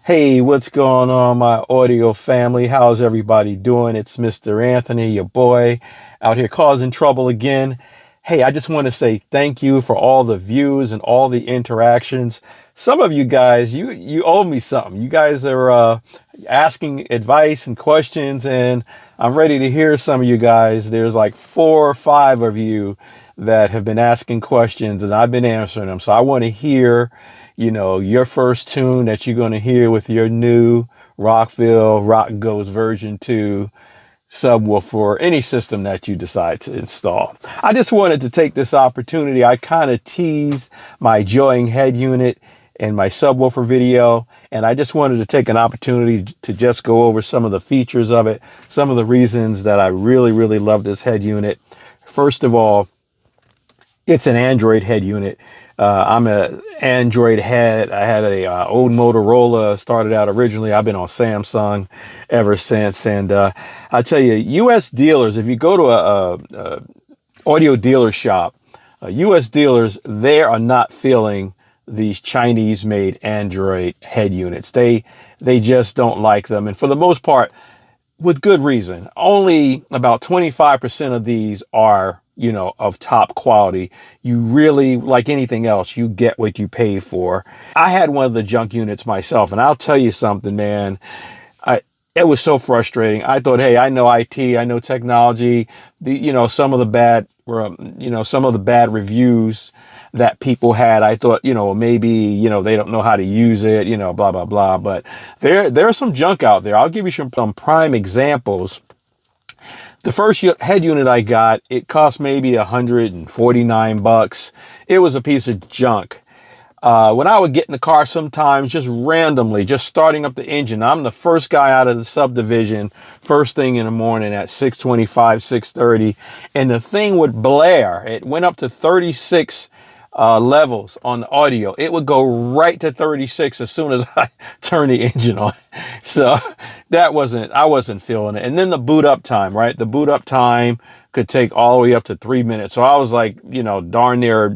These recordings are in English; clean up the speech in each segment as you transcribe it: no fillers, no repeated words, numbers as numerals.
Hey, what's going on, my audio family? How's everybody doing? It's Mr. Anthony, your boy, out here causing trouble again. Hey, I just want to say thank you for all the views and all the interactions. Some of you guys, you owe me something. You guys are asking advice and questions, and I'm ready to hear some of you guys. There's like 4 or 5 of you that have been asking questions, and I've been answering them. So I want to hear your first tune that you're going to hear with your new Rockville Rock Goes version 2 subwoofer or any system that you decide to install. I just wanted to take this opportunity. I kind of teased my Joying head unit in my subwoofer video, and I just wanted to take an opportunity to just go over some of the features of it, some of the reasons that I really, really love this head unit. First of all, it's an Android head unit. I'm an Android head. I had a old Motorola, started out originally. I've been on Samsung ever since. And I tell you, U.S. dealers, if you go to a audio dealer shop, U.S. dealers, they are not feeling these Chinese-made Android head units. They just don't like them. And for the most part, with good reason. Only about 25% of these are, of top quality. You really, like anything else, you get what you pay for. I had one of the junk units myself, and I'll tell you something, man. It was so frustrating. I thought, hey, I know IT, I know technology. Some of the bad reviews that people had, I thought, maybe, they don't know how to use it, blah, blah, blah. But there's some junk out there. I'll give you some prime examples. The first head unit I got, it cost maybe $149. It was a piece of junk. When I would get in the car sometimes, just randomly, just starting up the engine, I'm the first guy out of the subdivision, first thing in the morning at 6:25, 6:30, and the thing would blare. It went up to 36 levels on the audio. It would go right to 36 as soon as I turned the engine on. So I wasn't feeling it. And then the boot up time, right? The boot up time could take all the way up to 3 minutes. So I was like, darn near,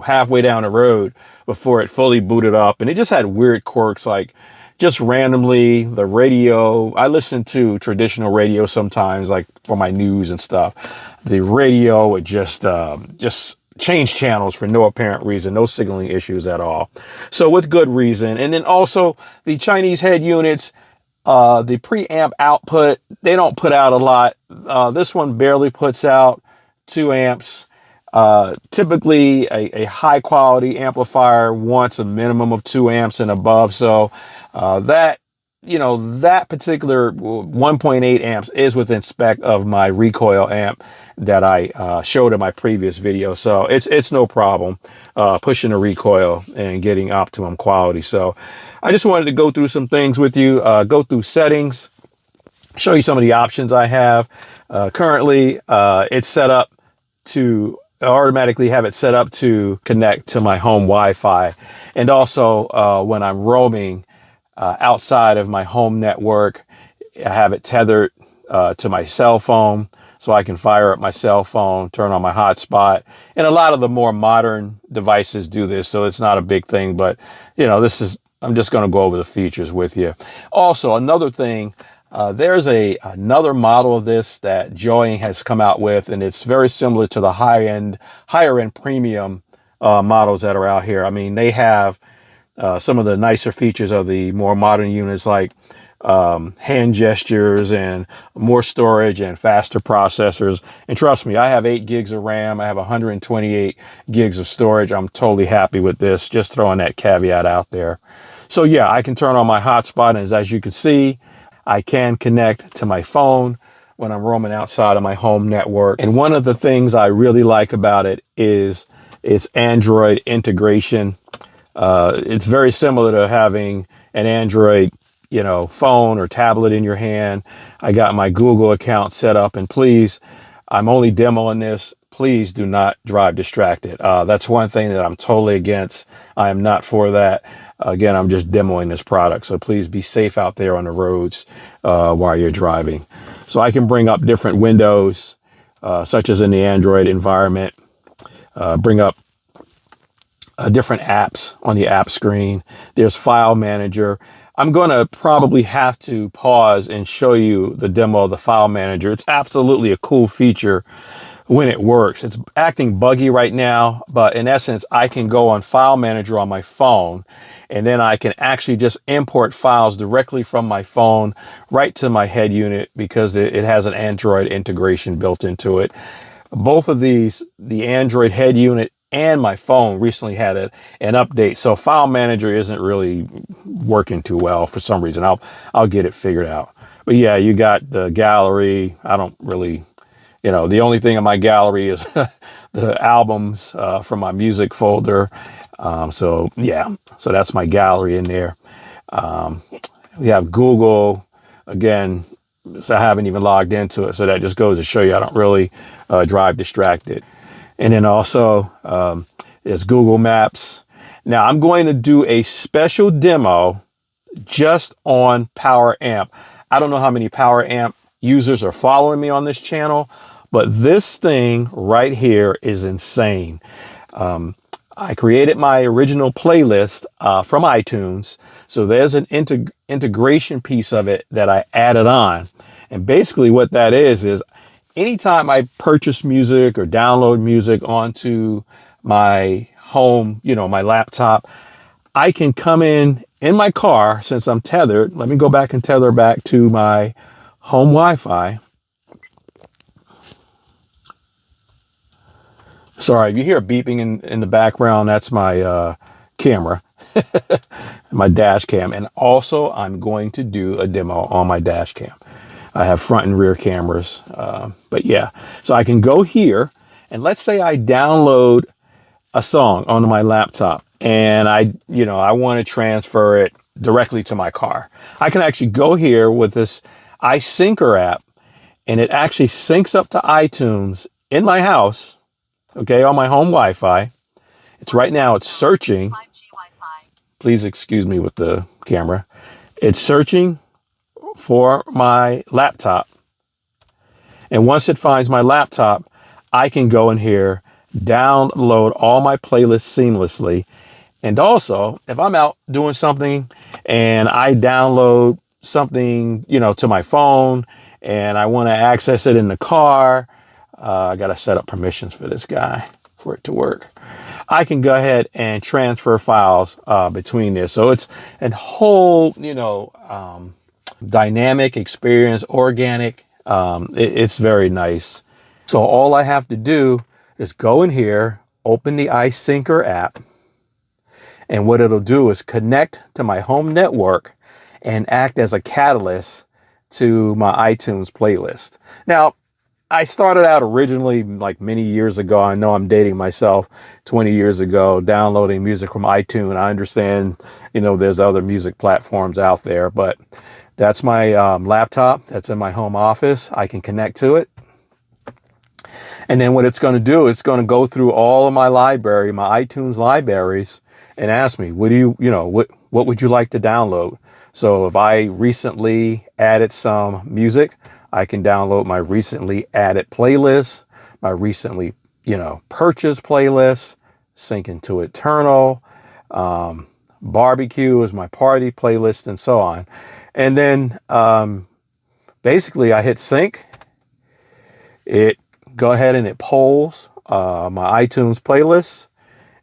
halfway down the road before it fully booted up. And it just had weird quirks, like just randomly the radio. I listen to traditional radio sometimes, like for my news and stuff. The radio would just change channels for no apparent reason, no signaling issues at all. So with good reason. And then also the Chinese head units, the preamp output, they don't put out a lot. This one barely puts out 2 amps. Typically a high quality amplifier wants a minimum of 2 amps and above. So, that particular 1.8 amps is within spec of my recoil amp that I showed in my previous video. So it's no problem pushing the recoil and getting optimum quality. So I just wanted to go through some things with you, go through settings, show you some of the options I have. Currently, it's set up to automatically have it set up to connect to my home Wi-Fi. And also when I'm roaming outside of my home network, I have it tethered to my cell phone, so I can fire up my cell phone, turn on my hotspot. And a lot of the more modern devices do this, so it's not a big thing. But I'm just going to go over the features with you. Also, another thing, there's another model of this that JOYING has come out with, and it's very similar to the higher end premium models that are out here. I mean, they have some of the nicer features of the more modern units, like hand gestures and more storage and faster processors. And trust me, I have 8 gigs of RAM. I have 128 gigs of storage. I'm totally happy with this. Just throwing that caveat out there. So yeah, I can turn on my hotspot, and as you can see, I can connect to my phone when I'm roaming outside of my home network. And one of the things I really like about it is its Android integration. It's very similar to having an Android, phone or tablet in your hand. I got my Google account set up, and please, I'm only demoing this. Please do not drive distracted. That's one thing that I'm totally against. I am not for that. Again, I'm just demoing this product. So please be safe out there on the roads while you're driving. So I can bring up different windows, such as in the Android environment, bring up different apps on the app screen. There's file manager. I'm going to probably have to pause and show you the demo of the file manager. It's absolutely a cool feature when it works. It's acting buggy right now, but in essence, I can go on file manager on my phone, and then I can actually just import files directly from my phone right to my head unit because it has an Android integration built into it. Both of these, the Android head unit and my phone, recently had an update. So file manager isn't really working too well for some reason. I'll get it figured out. But yeah, you got the gallery. I don't really, the only thing in my gallery is the albums from my music folder. So yeah, so that's my gallery in there. We have Google again. So I haven't even logged into it. So that just goes to show you I don't really drive distracted. And then also there's Google Maps. Now I'm going to do a special demo just on Power Amp. I don't know how many Power Amp users are following me on this channel, but this thing right here is insane. I created my original playlist from iTunes. So there's an integration piece of it that I added on. And basically what that is anytime I purchase music or download music onto my home, my laptop, I can come in my car since I'm tethered. Let me go back and tether back to my home Wi-Fi. Sorry, if you hear beeping in the background, that's my camera, my dash cam. And also I'm going to do a demo on my dash cam. I have front and rear cameras. But yeah, so I can go here and let's say I download a song onto my laptop and I want to transfer it directly to my car. I can actually go here with this iSyncer app and it actually syncs up to iTunes in my house. Okay, on my home Wi-Fi. It's right now, it's searching. Please excuse me with the camera. It's searching for my laptop. And once it finds my laptop, I can go in here, download all my playlists seamlessly. And also, if I'm out doing something and I download something, to my phone and I want to access it in the car, I got to set up permissions for this guy for it to work. I can go ahead and transfer files between this. So it's a whole, dynamic experience, organic. It's very nice. So all I have to do is go in here, open the iSyncer app, and what it'll do is connect to my home network and act as a catalyst to my iTunes playlist. Now, I started out originally like many years ago. I know I'm dating myself, 20 years ago, downloading music from iTunes. I understand, there's other music platforms out there, but that's my laptop that's in my home office. I can connect to it. And then what it's going to do, it's going to go through all of my library, my iTunes libraries, and ask me, what would you like to download? So if I recently added some music, I can download my recently added playlist, my recently, purchased playlist, sync into Eternal, barbecue is my party playlist, and so on. And then basically I hit sync. It go ahead and it polls my iTunes playlist,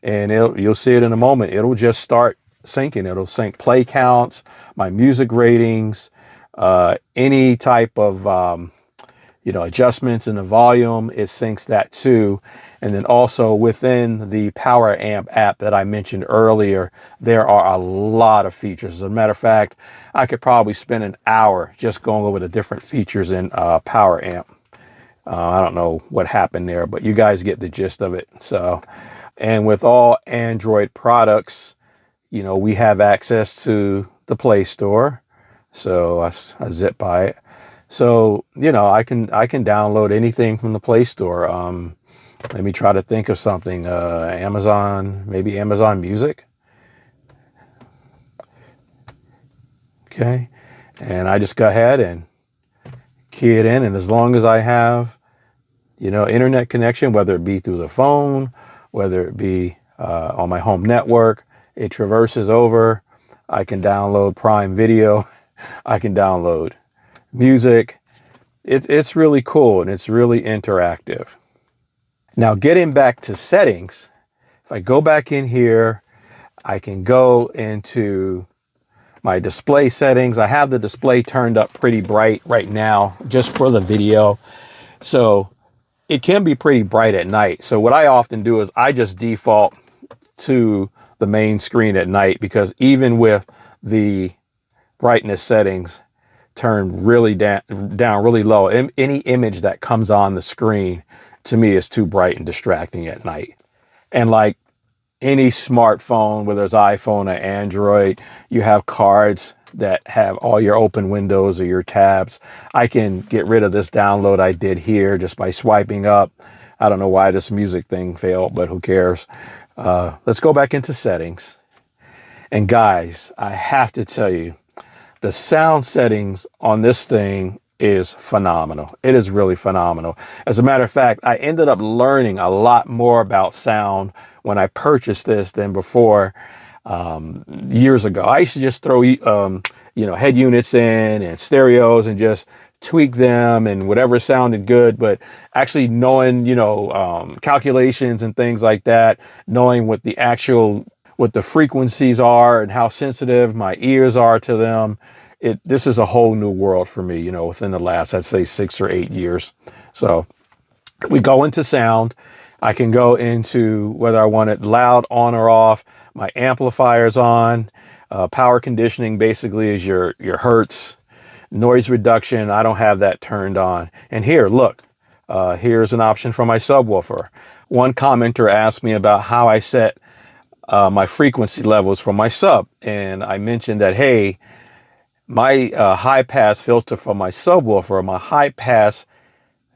and you'll see it in a moment. It'll just start syncing. It'll sync play counts, my music ratings, any type of adjustments in the volume. It syncs that too. And then also within the Power Amp app that I mentioned earlier, there are a lot of features. As a matter of fact, I could probably spend an hour just going over the different features in Power Amp. I don't know what happened there, but you guys get the gist of it. So, and with all Android products, we have access to the Play Store. So I zip by it. So, I can download anything from the Play Store. Let me try to think of something. Amazon, maybe Amazon Music. Okay. And I just go ahead and key it in. And as long as I have, internet connection, whether it be through the phone, whether it be on my home network, it traverses over. I can download Prime Video. I can download music. It's really cool and it's really interactive. Now, getting back to settings, if I go back in here, I can go into my display settings. I have the display turned up pretty bright right now just for the video. So it can be pretty bright at night. So what I often do is I just default to the main screen at night, because even with the brightness settings turned really down really low, any image that comes on the screen to me is too bright and distracting at night. And like any smartphone, whether it's iPhone or Android, you have cards that have all your open windows or your tabs. I can get rid of this download I did here just by swiping up. I don't know why this music thing failed, but who cares? Let's go back into settings. And guys, I have to tell you, the sound settings on this thing is phenomenal. It is really phenomenal. As a matter of fact, I ended up learning a lot more about sound when I purchased this than before. Years ago, I used to just throw head units in and stereos and just tweak them and whatever sounded good. But actually knowing calculations and things like that, knowing what the frequencies are and how sensitive my ears are to them, this is a whole new world for me, within the last, I'd say, 6 or 8 years. So we go into sound. I can go into whether I want it loud, on or off. My amplifier's on. Power conditioning basically is your hertz. Noise reduction, I don't have that turned on. And here, look, here's an option for my subwoofer. One commenter asked me about how I set my frequency levels for my sub. And I mentioned that, hey, my high pass filter for my subwoofer, my high pass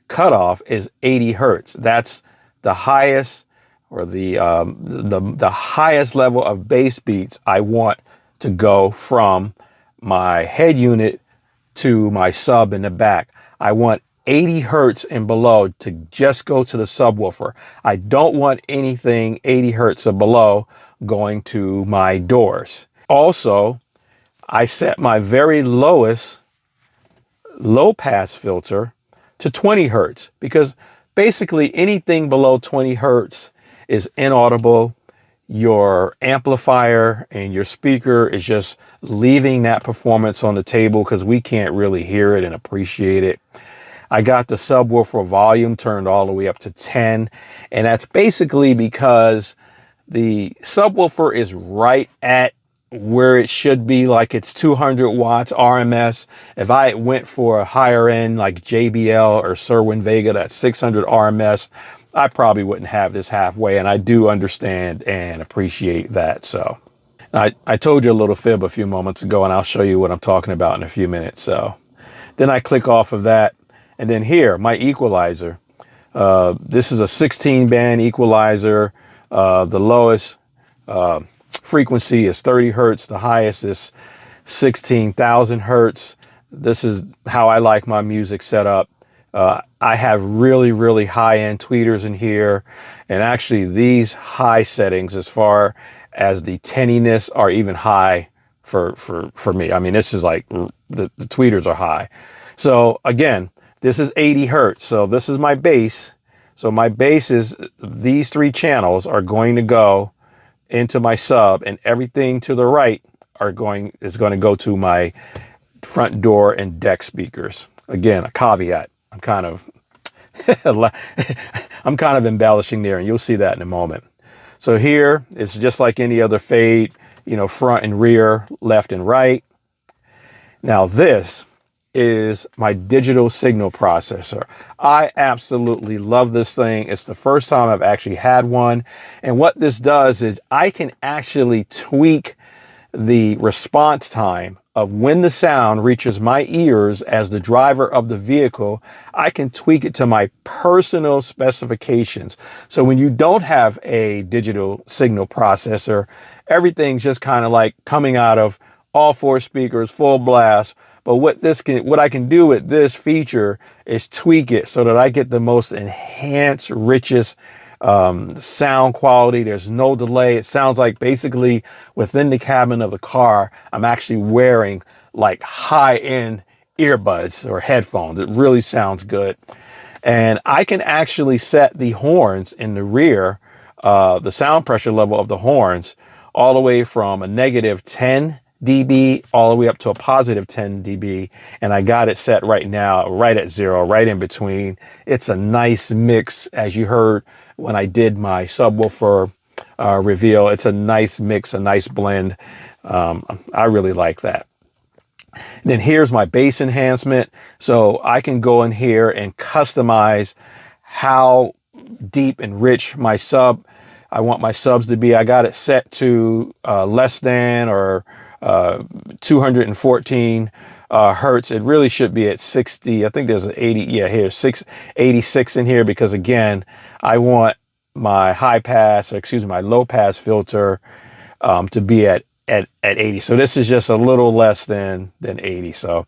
cutoff is 80 hertz. That's the highest, or the highest level of bass beats I want to go from my head unit to my sub in the back. I want 80 hertz and below to just go to the subwoofer. I don't want anything 80 hertz or below going to my doors. Also, I set my very lowest low pass filter to 20 hertz, because basically anything below 20 hertz is inaudible. Your amplifier and your speaker is just leaving that performance on the table because we can't really hear it and appreciate it. I got the subwoofer volume turned all the way up to 10, and that's basically because the subwoofer is right at where it should be, like it's 200 watts RMS. If I went for a higher end like JBL or Sherwin Vega, that's 600 RMS, I probably wouldn't have this halfway, and I do understand and appreciate that. So I told you a little fib a few moments ago, and I'll show you what I'm talking about in a few minutes. So then I click off of that, and then here, my equalizer. This is a 16 band equalizer. The lowest frequency is 30 hertz. The highest is 16,000 hertz. This is how I like my music set up. I have really, really high-end tweeters in here. And actually these high settings, as far as the tinniness, are even high for me. I mean, this is like, the tweeters are high. So again, this is 80 hertz. So this is my bass. So my bass is, these 3 channels are going to go into my sub, and everything to the right is going to go to my front door and deck speakers. Again, a caveat. I'm kind of embellishing there, and you'll see that in a moment. So here it's just like any other fade, front and rear, left and right. Now this is my digital signal processor. I absolutely love this thing. It's the first time I've actually had one. And what this does is I can actually tweak the response time of when the sound reaches my ears as the driver of the vehicle. I can tweak it to my personal specifications. So when you don't have a digital signal processor, everything's just kind of like coming out of all 4 speakers, full blast. But what I can do with this feature is tweak it so that I get the most enhanced, richest Sound quality, there's no delay. It sounds like basically within the cabin of the car, I'm actually wearing like high-end earbuds or headphones. It really sounds good. And I can actually set the horns in the rear, the sound pressure level of the horns, all the way from a negative 10 dB all the way up to a positive 10 dB. And I got it set right now, right at 0, right in between. It's a nice mix, as you heard when I did my subwoofer reveal. It's a nice mix, a nice blend. I really like that. And then here's my bass enhancement. So I can go in here and customize how deep and rich my sub I want my subs to be. I got it set to less than or 214 hertz. It really should be at 60. I think there's an 80. Yeah, here's 686 in here because again, I want my my low pass filter to be at 80. So this is just a little less than 80. So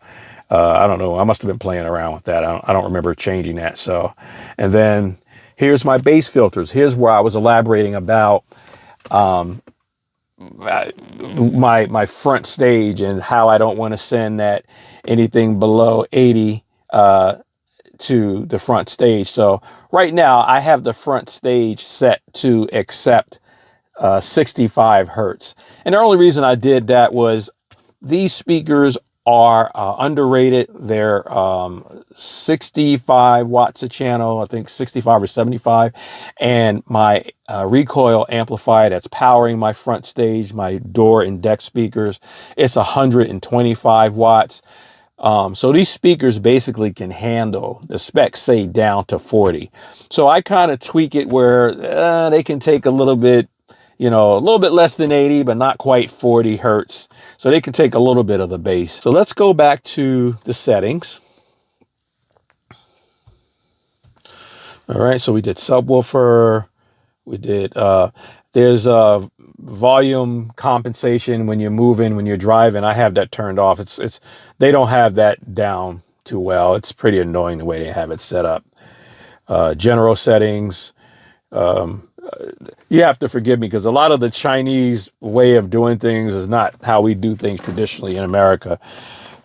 I don't know. I must have been playing around with that. I don't remember changing that. So, and then here's my bass filters. Here's where I was elaborating about my front stage and how I don't want to send that anything below 80 to the front stage. So right now I have the front stage set to accept 65 hertz. And the only reason I did that was these speakers are underrated. They're 65 watts a channel, I think 65 or 75. And my recoil amplifier that's powering my front stage, my door and deck speakers, it's 125 watts. So these speakers basically can handle, the specs say down to 40. So I kind of tweak it where they can take a little bit, a little bit less than 80, but not quite 40 hertz. So they can take a little bit of the bass. So let's go back to the settings. All right, so we did subwoofer. We did, there's a volume compensation when you're moving, when you're driving. I have that turned off. They don't have that down too well. It's pretty annoying the way they have it set up. General settings. You have to forgive me because a lot of the Chinese way of doing things is not how we do things traditionally in America.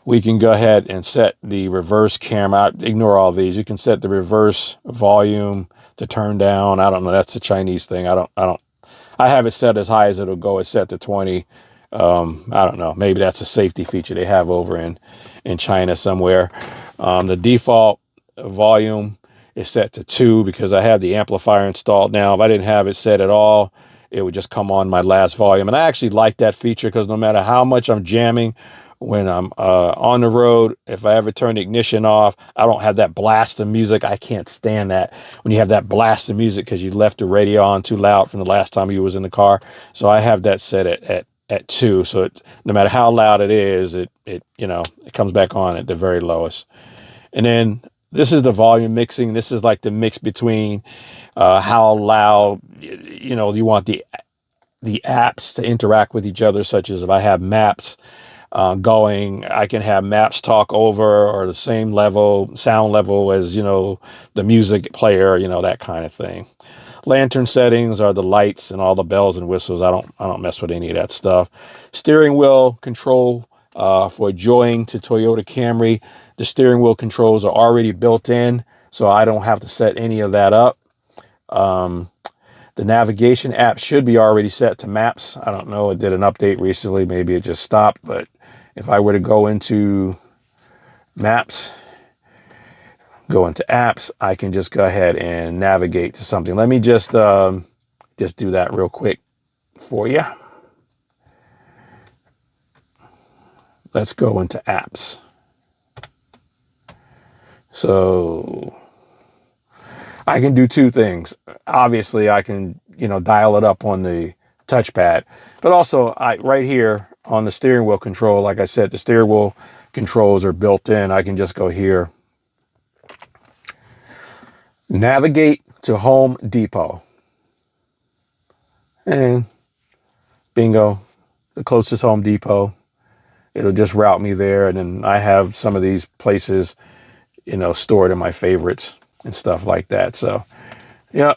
We can go ahead and set the reverse camera. Ignore all these. You can set the reverse volume to turn down. I don't know. That's a Chinese thing. I have it set as high as it'll go. It's set to 20. I don't know. Maybe that's a safety feature they have over in China somewhere. The default volume is set to 2 because I have the amplifier installed now. If I didn't have it set at all, it would just come on my last volume. And I actually like that feature because no matter how much I'm jamming when I'm on the road, if I ever turn the ignition off, I don't have that blast of music. I can't stand that when you have that blast of music because you left the radio on too loud from the last time you was in the car. So I have that set at 2. So no matter how loud it is, it comes back on at the very lowest. And then this is the volume mixing. This is like the mix between how loud, you want the apps to interact with each other, such as if I have maps going, I can have maps talk over or the same sound level as, the music player, that kind of thing. Lantern settings are the lights and all the bells and whistles. I don't mess with any of that stuff. Steering wheel control for JOYING to Toyota Camry. The steering wheel controls are already built in, so I don't have to set any of that up. The navigation app should be already set to maps. I don't know. It did an update recently. Maybe it just stopped. But if I were to go into maps, go into apps, I can just go ahead and navigate to something. Let me just do that real quick for you. Let's go into apps. So I can do 2 things. Obviously, I can, dial it up on the touchpad, but also right here on the steering wheel control, like I said, the steering wheel controls are built in. I can just go here, navigate to Home Depot, and bingo, the closest Home Depot. It'll just route me there. And then I have some of these places, stored in my favorites and stuff like that. So, yeah,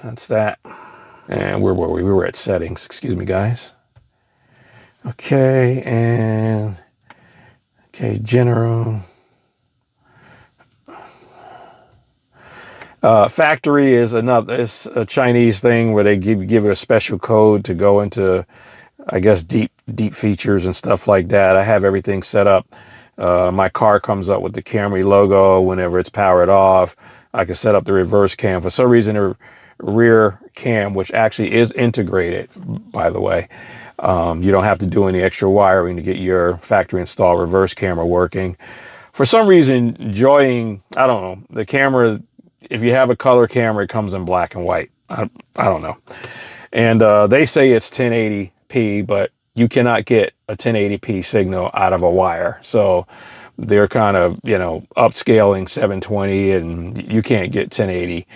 that's that. And where were we? We were at settings. Excuse me, guys. Okay, and okay, general. Factory is it's a Chinese thing where they give it a special code to go into, I guess, deep features and stuff like that. I have everything set up. My car comes up with the Camry logo whenever it's powered off. I can set up the reverse cam. For some reason, the rear cam, which actually is integrated, by the way, you don't have to do any extra wiring to get your factory installed reverse camera working. For some reason, JOYING, I don't know, the camera, if you have a color camera, it comes in black and white. I don't know. And they say it's 1080p, but you cannot get a 1080p signal out of a wire. So they're kind of, you know, upscaling 720 and you can't get 1080.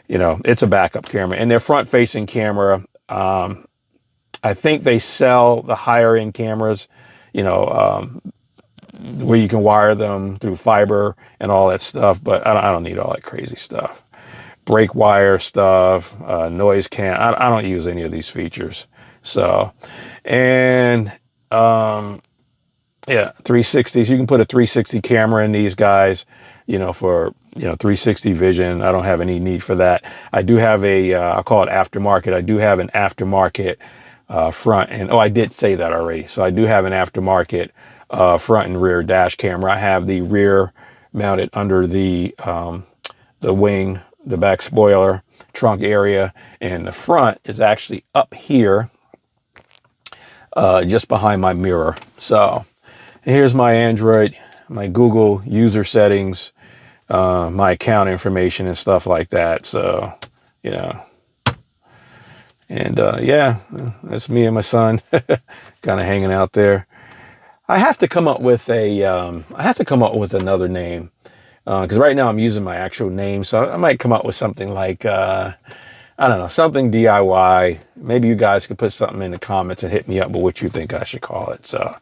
You know, it's a backup camera. And their front-facing camera, I think they sell the higher end cameras, you know, where you can wire them through fiber and all that stuff, but I don't need all that crazy stuff. Brake wire stuff, noise can. I don't use any of these features. So, and yeah, 360s. You can put a 360 camera in these guys, you know, for, you know, 360 vision. I don't have any need for that. I do have a, I'll call it aftermarket. I do have an aftermarket front and, oh, I did say that already. So I do have an aftermarket front and rear dash camera. I have the rear mounted under the wing, the back spoiler, trunk area, and the front is actually up here, just behind my mirror. So here's my Android, my Google user settings, my account information and stuff like that. So, you know, and yeah, that's me and my son kind of hanging out there. I have to come up with a, I have to come up with another name. Because right now I'm using my actual name, so I might come up with something like, I don't know, something DIY. Maybe you guys could put something in the comments and hit me up with what you think I should call it. So,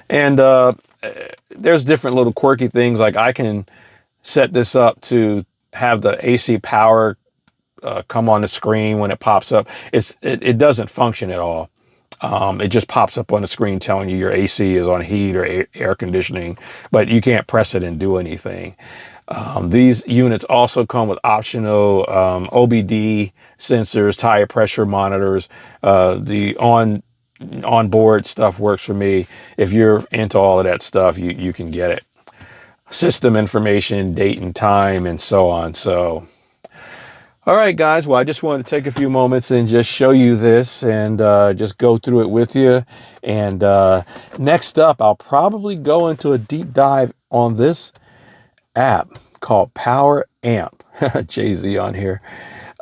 and there's different little quirky things, like I can set this up to have the AC power come on the screen when it pops up. It doesn't function at all. It just pops up on the screen telling you your AC is on heat or air conditioning, but you can't press it and do anything. These units also come with optional OBD sensors, tire pressure monitors. The onboard stuff works for me. If you're into all of that stuff, you can get it. System information, date and time, and so on. So, all right, guys. Well, I just wanted to take a few moments and just show you this and just go through it with you. And next up, I'll probably go into a deep dive on this app called Power Amp. Jay-Z on here.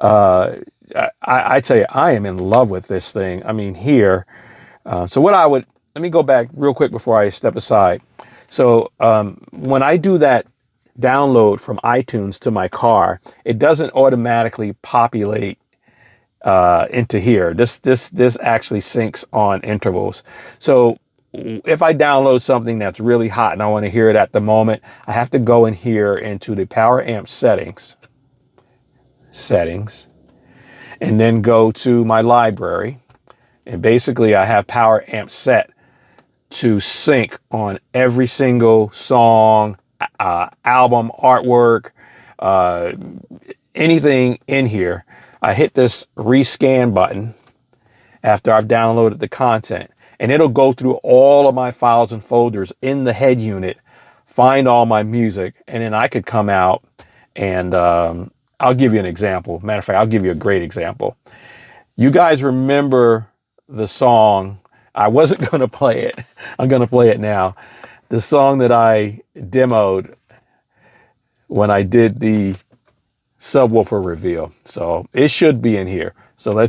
I tell you, I am in love with this thing. I mean, here. So what let me go back real quick before I step aside. So when I do that download from iTunes to my car, it doesn't automatically populate into here. This actually syncs on intervals. So if I download something that's really hot and I want to hear it at the moment, I have to go in here into the Power Amp settings, and then go to my library. And basically I have Power Amp set to sync on every single song, album, artwork, anything in here. I hit this rescan button after I've downloaded the content, and it'll go through all of my files and folders in the head unit, find all my music, and then I could come out and I'll give you an example. Matter of fact, I'll give you a great example. You guys remember the song, I wasn't going to play it. I'm going to play it now. The song that I demoed when I did the subwoofer reveal. So it should be in here. So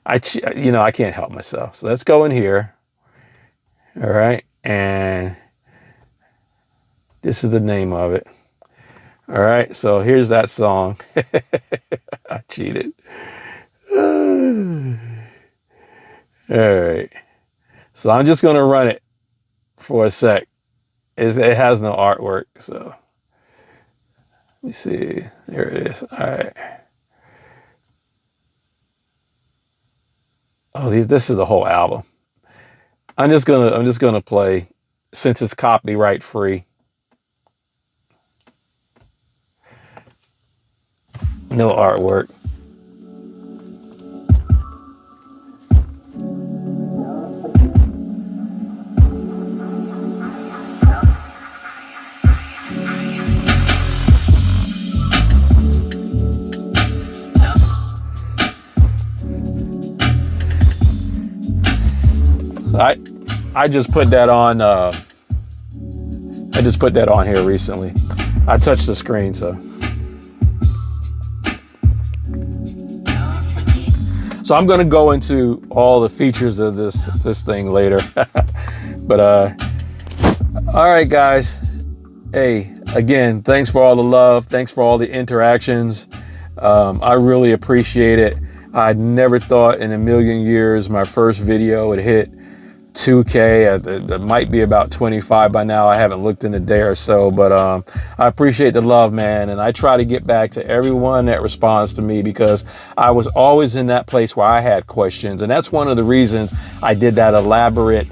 I can't help myself. So let's go in here. All right. And this is the name of it. All right. So here's that song. I cheated. All right. So I'm just going to run it for a sec. It has no artwork. So let me see. There it is. All right. Oh, this is the whole album. I'm just gonna play, since it's copyright free. No artwork. I just put that on. I just put that on here recently. I touched the screen, so. So I'm going to go into all the features of this thing later. But all right, guys. Hey, again, thanks for all the love. Thanks for all the interactions. I really appreciate it. I never thought in a million years my first video would hit 2K. It might be about 25 by now. I haven't looked in a day or so, but I appreciate the love, man. And I try to get back to everyone that responds to me, because I was always in that place where I had questions. And that's one of the reasons I did that elaborate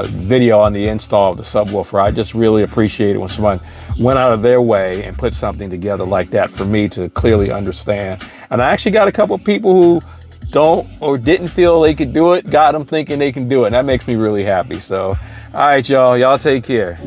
video on the install of the subwoofer. I just really appreciate it when someone went out of their way and put something together like that for me to clearly understand. And I actually got a couple of people who don't or didn't feel they could do it, got them thinking they can do it. And that makes me really happy. So, all right, y'all take care.